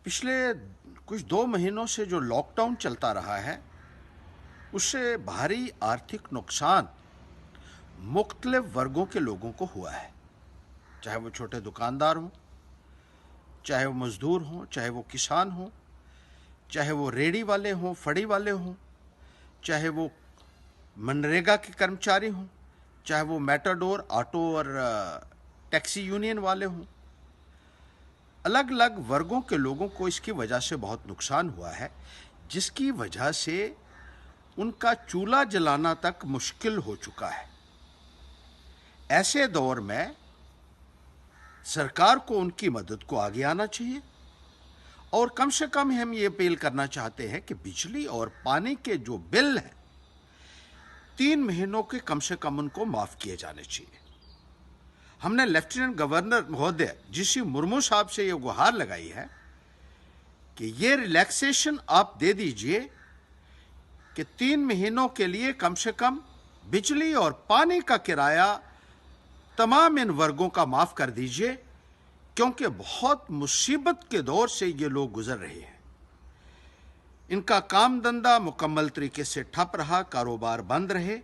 पिछले कुछ 2 महीनों से जो लॉकडाउन चलता रहा है, उससे भारी आर्थिक नुकसान मुख्तलिफ वर्गों के लोगों को हुआ है। चाहे वो छोटे दुकानदार हों, चाहे वो मजदूर हों, चाहे वो किसान हों, चाहे वो रेहड़ी वाले हों, फड़ी वाले हों, चाहे वो मनरेगा के कर्मचारी हों, चाहे वो मेटाडोर, ऑटो और टैक्सी यूनियन वाले हों। अलग अलग वर्गों के लोगों को इसकी वजह से बहुत नुकसान हुआ है, जिसकी वजह से उनका चूल्हा जलाना तक मुश्किल हो चुका है। ऐसे दौर में सरकार को उनकी मदद को आगे आना चाहिए और कम से कम हम ये अपील करना चाहते हैं कि बिजली और पानी के जो बिल हैं 3 महीनों के कम से कम उनको माफ किए जाने चाहिए। हमने लेफ्टिनेंट गवर्नर महोदय जीसी मुर्मू साहब से ये गुहार लगाई है कि ये रिलैक्सेशन आप दे दीजिए कि 3 महीनों के लिए कम से कम बिजली और पानी का किराया तमाम इन वर्गों का माफ कर दीजिए, क्योंकि बहुत मुसीबत के दौर से ये लोग गुजर रहे हैं। इनका काम धंधा मुकम्मल तरीके से ठप रहा, कारोबार बंद रहे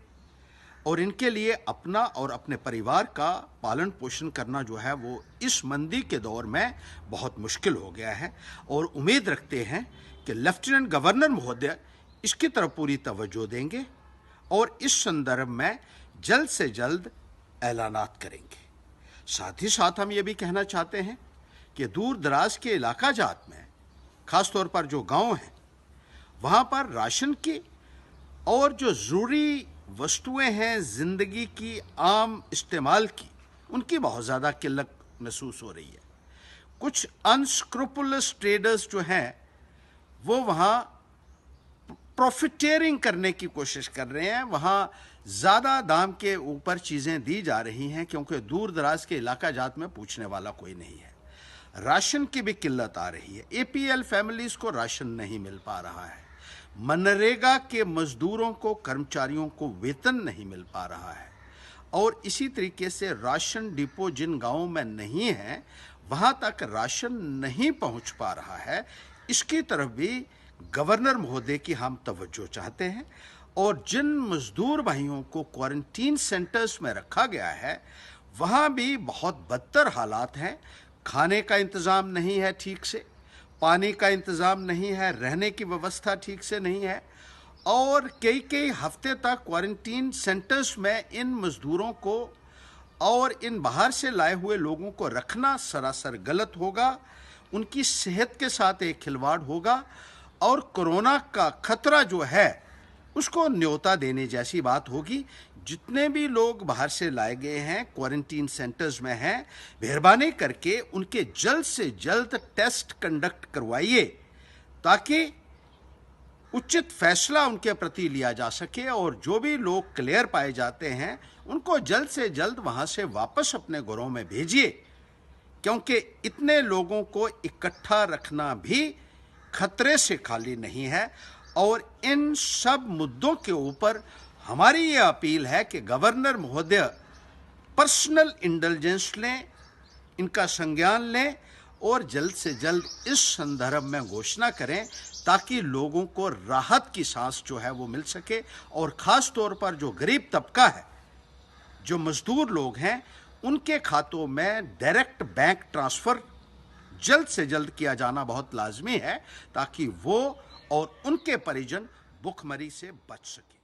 और इनके लिए अपना और अपने परिवार का पालन पोषण करना जो है वो इस मंदी के दौर में बहुत मुश्किल हो गया है। और उम्मीद रखते हैं कि लेफ्टिनेंट गवर्नर महोदय इसकी तरफ पूरी तवज्जो देंगे और इस संदर्भ में जल्द से जल्द ऐलानात करेंगे। साथ ही साथ हम ये भी कहना चाहते हैं कि दूर दराज के इलाका जात में, खासतौर पर जो गांव हैं, वहाँ पर राशन की और जो ज़रूरी वस्तुएं हैं ज़िंदगी की आम इस्तेमाल की, उनकी बहुत ज़्यादा किल्लत महसूस हो रही है। कुछ अनस्क्रूपुलस ट्रेडर्स जो हैं वो वहाँ प्रॉफिटेयरिंग करने की कोशिश कर रहे हैं, वहाँ ज़्यादा दाम के ऊपर चीज़ें दी जा रही हैं क्योंकि दूर दराज के इलाका जात में पूछने वाला कोई नहीं है। राशन की भी किल्लत आ रही है, एपीएल फैमिलीज़ को राशन नहीं मिल पा रहा है, मनरेगा के मजदूरों को, कर्मचारियों को वेतन नहीं मिल पा रहा है और इसी तरीके से राशन डिपो जिन गांवों में नहीं है वहां तक राशन नहीं पहुंच पा रहा है। इसकी तरफ भी गवर्नर महोदय की हम तवज्जो चाहते हैं और जिन मजदूर भाइयों को क्वारंटीन सेंटर्स में रखा गया है वहां भी बहुत बदतर हालात हैं। खाने का इंतज़ाम नहीं है ठीक से, पानी का इंतज़ाम नहीं है, रहने की व्यवस्था ठीक से नहीं है और कई कई हफ्ते तक क्वारंटीन सेंटर्स में इन मज़दूरों को और इन बाहर से लाए हुए लोगों को रखना सरासर गलत होगा। उनकी सेहत के साथ एक खिलवाड़ होगा और कोरोना का खतरा जो है उसको न्योता देने जैसी बात होगी। जितने भी लोग बाहर से लाए गए हैं, क्वारंटीन सेंटर्स में हैं, मेहरबानी करके उनके जल्द से जल्द टेस्ट कंडक्ट करवाइए ताकि उचित फैसला उनके प्रति लिया जा सके और जो भी लोग क्लियर पाए जाते हैं उनको जल्द से जल्द वहां से वापस अपने घरों में भेजिए, क्योंकि इतने लोगों को इकट्ठा रखना भी खतरे से खाली नहीं है। और इन सब मुद्दों के ऊपर हमारी ये अपील है कि गवर्नर महोदय पर्सनल इंटेलिजेंस लें, इनका संज्ञान लें और जल्द से जल्द इस संदर्भ में घोषणा करें ताकि लोगों को राहत की सांस जो है वो मिल सके और ख़ास तौर पर जो गरीब तबका है, जो मजदूर लोग हैं, उनके खातों में डायरेक्ट बैंक ट्रांसफ़र जल्द से जल्द किया जाना बहुत लाजमी है ताकि वो और उनके परिजन भुखमरी से बच सकें।